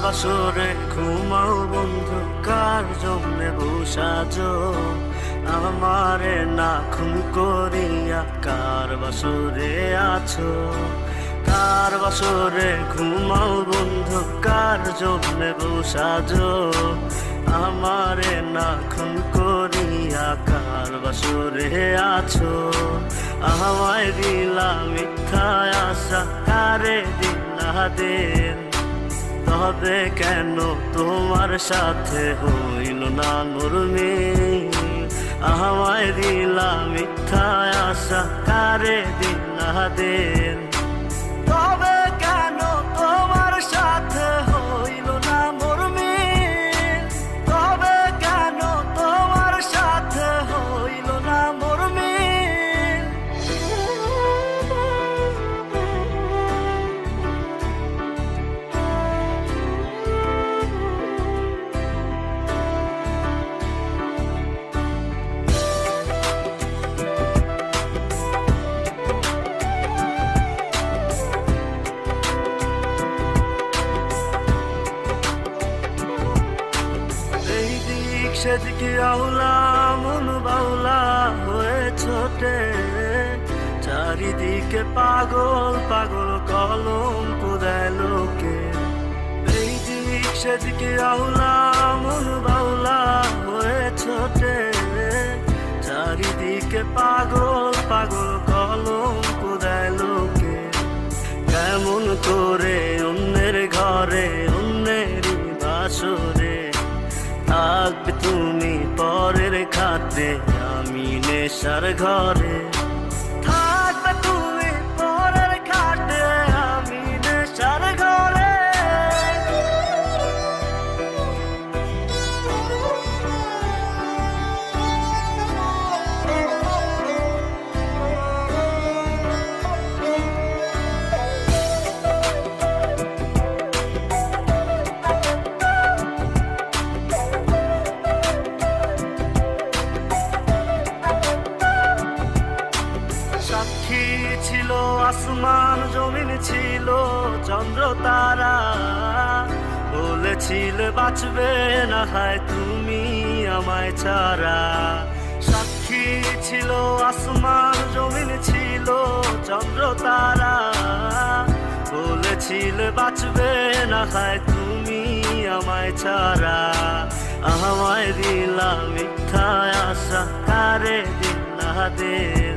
বাসরে ঘুমাও বন্ধু, কার জন্যে বসাজো আমারে না খুন করিয়া? কার বাসরে আছো? কার বাসরে ঘুমাও বন্ধু, কার জন্যে বসাজো আমারে না খুন করিয়া? কার বাসরে আছো? আমায় দিলা মিথ্যা আশা, কারে দিলা দিন? তবে কেন তোমার সাথে হইল না মোর মিল? আমায় দিলা মিথ্যা আশা, কারে দিলা দিন? তবে কেন তোমার সাথে হইল না মোর মিল? তবে কেন তোমার সাথে হইল না মোর মিল? সেদিকে আউলা মন বাউলা হয়ে ছোটে, চারিদিকে পাগল পাগল কলঙ্ক দেয় লোকে। এই দিক সেদিকে আউলা মন বাউলা হয়ে ছোটে, চারিদিকে পাগল পাগল কলঙ্ক দেয় লোকে। কেমন করে অন্যের ঘরে অন্যেরই বাসরে থাকবে তুমি পরের খাতে, আমি নেশার ঘরে? থাকবে তুমি পরের খাতে, আমি নেশার ঘরে? সাক্ষী ছিল আসমান জমিন, ছিল চন্দ্র তারা, বলেছিলে বাঁচবে না হয় তুমি আমায় ছাড়া। সাক্ষী ছিল আসমান জমিন, ছিল চন্দ্র তারা, বলেছিলে বাঁচবে না হয় তুমি আমায় ছাড়া। আমায় দিলা মিথ্যা আশা, কারে দিলা দিন?